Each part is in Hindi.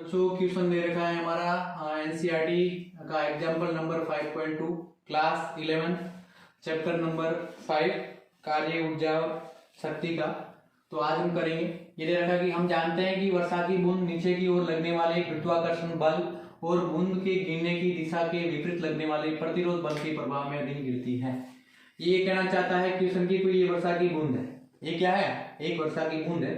बच्चों क्वेश्चन दे रखा है हमारा एनसीईआरटी का example number 5.2 class 11 chapter number 5 कार्य ऊर्जा और शक्ति का। तो आज हम करेंगे, ये दे रखा है कि हम जानते हैं कि वर्षा की बूंद नीचे की ओर लगने वाले गुरुत्वाकर्षण बल और बूंद के गिरने की दिशा के विपरीत लगने वाले प्रतिरोध बल के प्रभाव में अधीन गिरती है। ये कहना चाहता है क्वेश्चन की कोई ये वर्षा की बूंद है, ये क्या है, एक वर्षा की बूंद है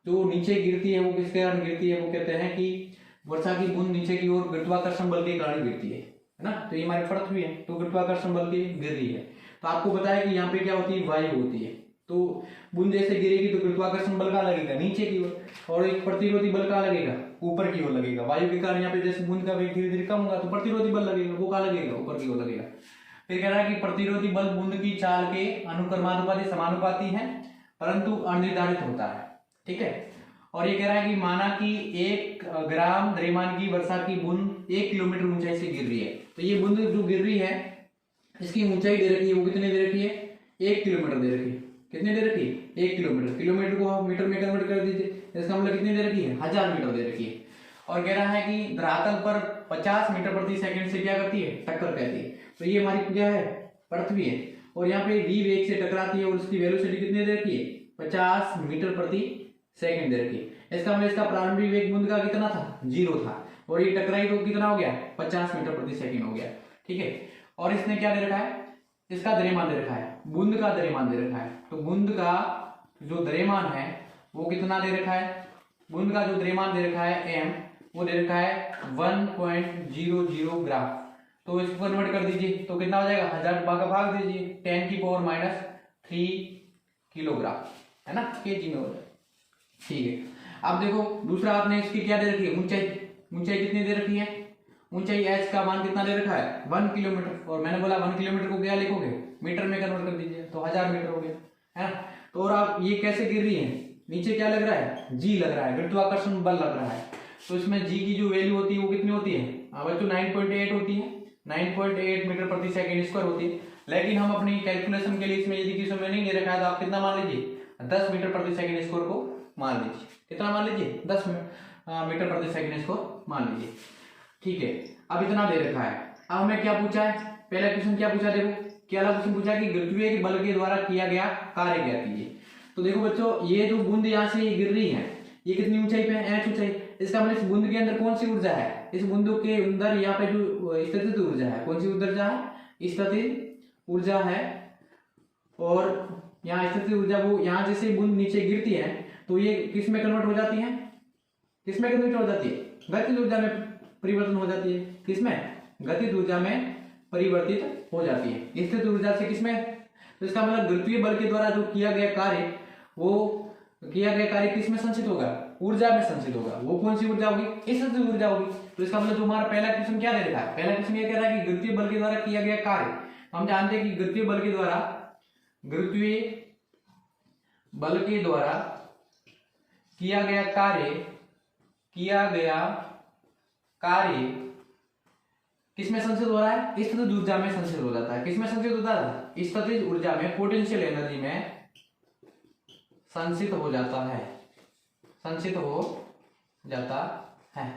जो नीचे गिरती है। वो किसके कारण गिरती है, वो कहते हैं कि वर्षा की बूंद नीचे की ओर गुरुत्वाकर्षण बल के कारण गिरती है ना। तो ये हमारी पृथ्वी है तो गुरुत्वाकर्षण बल की गिर रही है। तो आपको पता है कि यहाँ पे क्या होती है, वायु होती है। तो बूंद जैसे गिरेगी तो गुरुत्वाकर्षण बल का लगेगा नीचे की ओर, और एक प्रतिरोधी बल का लगेगा ऊपर की ओर लगेगा। वायु के कारण यहाँ पे जैसे बूंद का वेग धीरे धीरे कम होगा तो प्रतिरोधी बल लगेगा, वो का लगेगा ऊपर की ओर लगेगा। फिर कह रहा है कि प्रतिरोधी बल बूंद की चाल के अनुक्रमानुपाती समानुपाती है परंतु अनिर्धारित होता है, ठीक है। और ये कह रहा है कि माना कि 1 ग्राम द्रव्यमान की वर्षा की बूंद 1 किलोमीटर ऊंचाई से गिर रही है। तो ये बूंद जो गिर रही है इसकी ऊंचाई दे रखी है, वो कितने दे रखी है, 1 किलोमीटर दे रखी है। कितने दे रखी है, 1 किलोमीटर। किलोमीटर को आप मीटर में कन्वर्ट कर दीजिए, इसका मतलब कितनी दे रखी है, 1000 मीटर दे रखी है। और कह रहा है कि धरातल पर 50 मीटर प्रति सेकंड से क्या करती है, टक्कर कहती है। तो ये हमारी क्या है, पृथ्वी है। और यहाँ पे v वेग से टकराती है और उसकी वेलोसिटी कितनी दे रखी है, 50 मीटर प्रति सेकंड दे रखी है। इसका मतलब इसका प्रारंभिक वेग बूंद का कितना था, 0 था, और ये टकराई तो कितना हो गया, 50 मीटर प्रति सेकंड हो गया, ठीक है। और इसने क्या दे रखा है, इसका द्रव्यमान दे रखा है, बूंद का द्रव्यमान दे रखा है। तो बूंद का जो द्रव्यमान है वो कितना दे रखा है, बूंद का जो द्रव्यमान दे रखा है m, वो दे रखा है 1.00 ग्राम। तो इसको कन्वर्ट कर दीजिए तो कितना हो जाएगा, 1000 का भाग दीजिए 10 की पावर -3 किलोग्राम, है ना, केजी में हो जाए, ठीक है। अब देखो दूसरा आपने इसकी क्या दे रखी है, ऊंचाई। ऊंचाई कितनी दे रखी है, ऊंचाई h का मान कितना दे रखा है, 1 किलोमीटर। और मैंने बोला 1 किलोमीटर को क्या लिखोगे, मीटर में कन्वर्ट कर दीजिए तो 1000 मीटर हो गया, है ना। तो और आप ये कैसे गिर रही है, नीचे क्या लग रहा है, g लग रहा है, गुरुत्वाकर्षण बल लग रहा है। तो इसमें g की जो वैल्यू होती है वो कितनी होती है, बच्चों 9.8 होती है, 9.8 मीटर प्रति सेकंड स्क्वायर होती है। लेकिन हम अपनी कैलकुलेशन के लिए इसमें यदि किसी में नहीं दे रखा है तो आप कितना मान लीजिए, 10 मीटर प्रति सेकंड स्क्वायर को मान लीजिए। कितना मान लीजिए, 10 मीटर प्रति सेकंड स्क्वायर मान लीजिए, ठीक है। अब इतना दे रखा है। अब हमें क्या पूछा है, पहला क्वेश्चन क्या पूछा, देखो क्या क्वेश्चन पूछा कि गुरुत्वीय बल के द्वारा किया गया कार्य क्या कीजिए। तो देखो बच्चों ये जो बूंद यहाँ से गिर रही है ये कितनी ऊंचाई पे है, h ऊंचाई। इसका मतलब इस बूंद के अंदर कौन सी ऊर्जा है, इस बूंद के अंदर यहाँ पे जो स्थितिज ऊर्जा है, कौन सी ऊर्जा है, स्थितिज ऊर्जा है। और यहाँ स्थितिज ऊर्जा वो यहाँ जैसे बूंद नीचे गिरती है तो ये किस में कन्वर्ट हो जाती है, किस में कन्वर्ट हो जाती है, गतिज ऊर्जा में परिवर्तन हो जाती है। किसमें, गतिज ऊर्जा में परिवर्तित हो जाती है स्थितिज ऊर्जा से किसमें। तो इसका मतलब गुरुत्वीय बल के द्वारा जो किया गया कार्य, वो किया गया कार्य किसमें संचित होगा, ऊर्जा में संचित होगा। वो कौन सी ऊर्जा होगी, स्थितिज ऊर्जा होगी। तो इसका मतलब जो हमारा पहला क्वेश्चन क्या दे रखा है, पहला क्वेश्चन ये कह रहा है कि गुरुत्वीय बल के द्वारा किया गया कार्य। हम जानते हैं कि गुरुत्वीय बल के द्वारा, गुरुत्वीय बल के द्वारा किया गया कार्य, किया गया कार्य किसमें संचित हो रहा है, स्थितिज ऊर्जा में संचित हो जाता है। किसमें संचित होता है, स्थितिज ऊर्जा में, पोटेंशियल एनर्जी में संचित हो जाता है, संचित हो जाता है।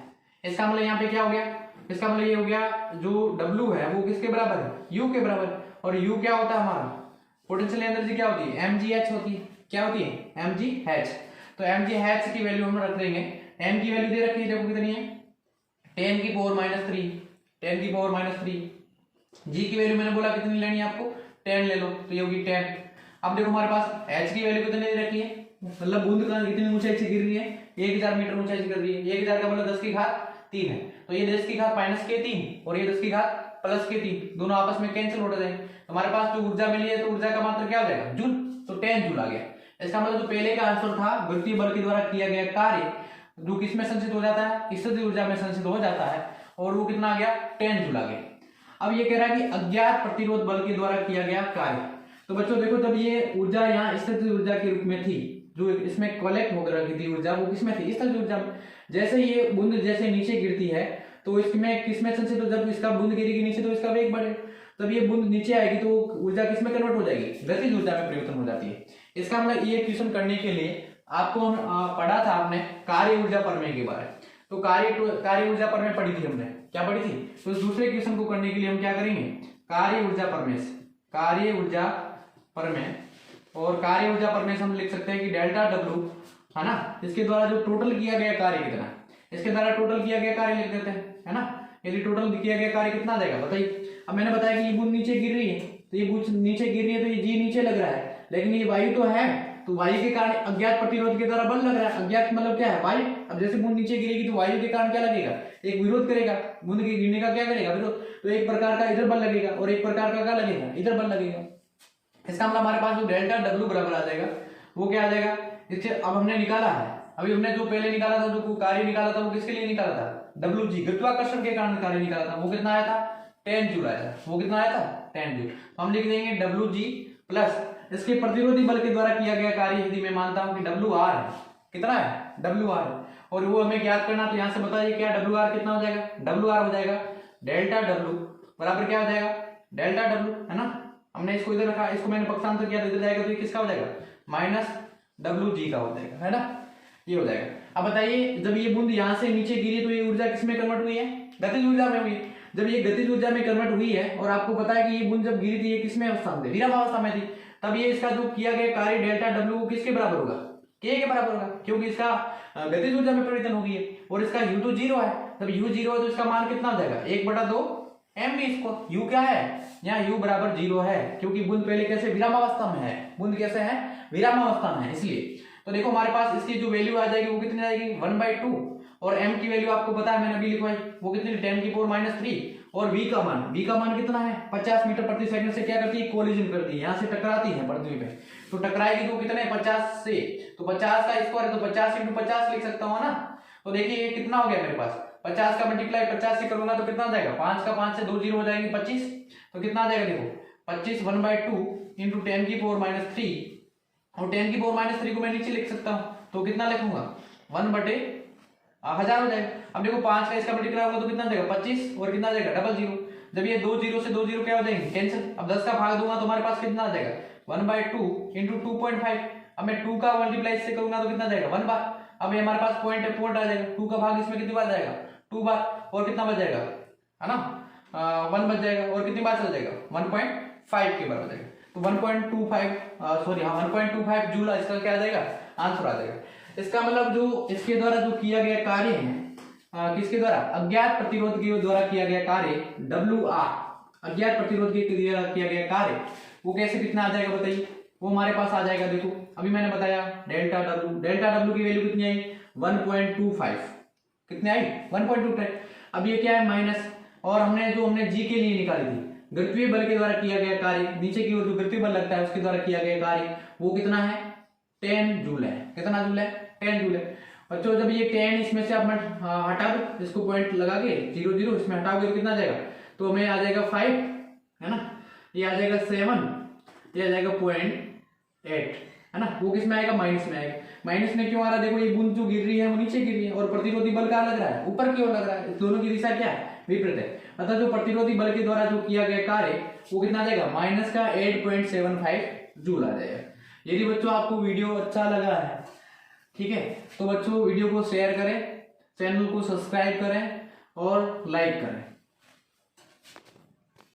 इसका मतलब यहाँ पे क्या हो गया, इसका मतलब ये हो गया जो W है वो किसके बराबर है, U के बराबर। और U क्या होता है हमारा, पोटेंशियल एनर्जी क्या होती है, mgh होती है। क्या होती है, mgh। तो mgh की वैल्यू हम रख देंगे, m की वैल्यू दे रखी है, देखो कितनी है, 10 की पावर -3, 10 की पावर -3। g की वैल्यू मैंने बोला कितनी लेनी है आपको, 10 ले लो, तो ये होगी 10। अब देखो हमारे पास h की वैल्यू कितनी दे रखी है, मतलब बूंद का कितनी ऊंचाई से गिर रही है, 1000 मीटर ऊंचाई से गिर रही है। 1000 का मतलब 10 की घात 3 है, तो ये 10 की घात -3 और ये 10 की घात +3, दोनों आपस में कैंसिल हो जाएंगे। हमारे पास जो ऊर्जा मिली है तो ऊर्जा का मात्रा क्या हो जाएगा, जूल। तो 10 जूल आ गया। इसका मतलब जो पहले का आंसर था गुरुत्वीय बल के द्वारा किया गया कार्य जो किसमें संचित हो जाता है, स्थितिज ऊर्जा में संचित हो जाता है, और वो कितना आ गया, 10 जूल आ गया। अब ये कह रहा है कि अज्ञात प्रतिरोध बल के द्वारा किया गया कार्य। तो बच्चों देखो जब ये ऊर्जा यहाँ स्थितिज ऊर्जा के रूप में थी, जो इसमें कलेक्ट होकर रखी थी ऊर्जा, वो किसमें थी, स्थितिज ऊर्जा में। जैसे ये बूंद जैसे नीचे गिरती है तो इसमें किसमें संचित हो, जब इसका बूंद गिरेगी नीचे तो इसका वेग बढ़े, तब ये बूंद नीचे आएगी तो ऊर्जा किसमें कन्वर्ट हो जाएगी, गतिज ऊर्जा में परिवर्तन हो जाती है। इसका मतलब ये क्वेश्चन करने के लिए आपको पढ़ा था आपने कार्य ऊर्जा प्रमेय के बारे में। तो कार्य ऊर्जा प्रमेय पढ़ी थी हमने, क्या पढ़ी थी? तो इस दूसरे क्वेश्चन को करने के लिए हम क्या करेंगे, कार्य ऊर्जा प्रमेय और कार्य ऊर्जा प्रमेय से हम लिख सकते हैं कि डेल्टा डब्ल्यू है ना, इसके द्वारा जो टोटल किया गया कार्य कितना, इसके द्वारा टोटल किया गया कार्य लिख देते हैं, है ना। यदि टोटल किया गया कार्य कितना देगा बताइए। अब मैंने बताया कि ये बूंद नीचे गिर रही है, तो ये बूंद नीचे गिर रही है तो ये जी नीचे लग रहा है, लेकिन ये वायु तो है, तो वायु के कारण अज्ञात प्रतिरोध के द्वारा बल लग रहा है। अज्ञात मतलब क्या है, वायु। अब जैसे बूंद नीचे गिरेगी तो वायु के कारण क्या लगेगा, एक विरोध करेगा, बूंद के गिरने का क्या करेगा, विरोध। तो एक प्रकार का इधर बल लगेगा और एक प्रकार का क्या लगेगा, इधर बल लगेगा। इसका मतलब हमारे पास जो डेल्टा डब्ल्यू बराबर आ जाएगा वो क्या आ जाएगा, इससे अब हमने निकाला है, अभी हमने जो पहले निकाला था, जो कार्य निकाला था वो किसके लिए निकाला था, डब्ल्यू जी, गुरुत्वाकर्षण के कारण कार्य निकाला था, वो कितना आया था 10 जूल आया था, वो कितना आया था 10 जूल। तो हम लिख देंगे डब्ल्यू जी प्लस इसके प्रतिरोधी बल के द्वारा किया गया कार्य, यदि मैं मानता हूं कि डब्ल्यू आर है, कितना है डब्ल्यू आर, और वो हमें ज्ञात करना, तो यहां से बताइए क्या डब्ल्यू आर कितना हो जाएगा, डब्ल्यू आर हो जाएगा डेल्टा डब्ल्यू बराबर क्या हो जाएगा, डेल्टा डब्ल्यू, है ना। हमने इसको इधर रखा, इसको मैंने पक्षांतर किया, इधर जाएगा तो ये किसका हो जाएगा, माइनस डब्ल्यू जी का हो जाएगा, है ना, ये हो जाएगा। अब बताइए जब ये बूंद यहाँ से नीचे गिरी तो ये ऊर्जा किसमें कन्वर्ट हुई है, गतिज ऊर्जा में हुई। जब ये गतिज ऊर्जा में कन्वर्ट हुई है, और आपको पता है कि ये बूंद जब गिरी थी ये किसमें अवस्था में थी, विरामावस्था में थी, तब ये इसका जो किया गया कार्य डेल्टा डब्ल्यू किसके बराबर होगा, के बराबर होगा, क्योंकि इसका गतिज ऊर्जा में परिवर्तन हो गई है, और इसका u तो 0 है, तब u 0 है तो इसका मान कितना हो जाएगा 1/2 mv स्क्वायर। u क्या है, यहाँ u बराबर 0 है, क्योंकि बूंद पहले कैसे विरामावस्था में है, बूंद कैसे है विरामावस्था में है, इसलिए। तो देखो हमारे पास इसकी जो वैल्यू आ जाएगी वो कितनी आएगी 1/2, और m की वैल्यू आपको पता है, मैंने अभी लिखवाई, वो कितनी 10⁻³ और v का मान कितना है 50 मीटर प्रति सेकंड से क्या करती है, कोलिजन करती है, यहाँ से टकराती है पृथ्वी पे, तो टकराएगी तो कितने 50 से, तो 50 का स्क्वायर है तो 50 × 50 लिख सकता हूँ ना। तो देखिए कितना हो गया मेरे पास, 50 का मल्टीप्लाई 50 से करूंगा तो कितना आ जाएगा, 5 का 5 से 2 जीरो हो जाएंगे 25, तो कितना आ जाएगा देखो 25 1/2 × 10⁻³ और 10⁻³ को मैं नीचे लिख सकता हूँ, तो कितना लिखूंगा 1/1000 हो जाएगा। अब देखो 5 का इसका मल्टीप्लाई होगा तो कितना जाएगा 25 और कितना जाएगा 00, जब ये 2 जीरो से 2 जीरो क्या हो जाएंगे कैंसिल। अब 10 का भाग दूंगा तो हमारे पास कितना आ जाएगा 1/2 × 2.5, अब मैं 2 का मल्टीप्लाई इससे करूंगा तो कितना जाएगा 1 बार, अब ये हमारे पास पॉइंट आ जाएगा, 2 का भाग इसमें कितनी बार जाएगा 2 बार, और कितना बच जाएगा है ना 1 बच जाएगा, और कितनी बार चला जाएगा 1.5 के बराबर जाएगा, तो 1.25 जूल इसका क्या आ जाएगा आंसर आ जाएगा। इसका मतलब जो इसके द्वारा जो किया गया कार्य है, किसके द्वारा, अज्ञात प्रतिरोध के द्वारा किया गया कार्य डब्ल्यू आर, अज्ञात प्रतिरोध के द्वारा किया गया कार्य, वो कैसे कितना आ जाएगा बताइए, वो हमारे पास आ जाएगा। देखो अभी मैंने बताया डेल्टा डब्ल्यू की वैल्यू कितनी आई 1.25, कितनी आई 1.25। अब ये क्या है माइनस, और हमने जी के लिए निकाली थी, गुरुत्वीय बल के द्वारा किया गया कार्य, नीचे की ओर जो गुरुत्वीय बल लगता है उसके द्वारा किया गया कार्य वो कितना है 10 जूल है, कितना जूल है 10 जूल है। बच्चों जब ये 10 इसमें से आप हटा दो, इसको पॉइंट लगा के 0 0 इसमें हटाओगे तो कितना आ जाएगा, तो हमें आ जाएगा 5, है ना, ये आ जाएगा 7, ये आ जाएगा 0.8, है ना, वो किस में आएगा माइनस में आएगा। माइनस में क्यों आ रहा है, देखो ये बूंद जो गिर रही है वो नीचे गिर रही है, और प्रतिरोधी बल कहाँ लग रहा है ऊपर की ओर लग रहा है, दोनों की दिशा क्या है विपरीत है, अतः जो प्रतिरोधी बल के द्वारा जो किया गया कार्य वो कितना आ जाएगा माइनस का 8.75 जूल आ जाएगा। यदि बच्चों आपको वीडियो अच्छा लगा है, ठीक है, तो बच्चों वीडियो को शेयर करें, चैनल को सब्सक्राइब करें और लाइक करें।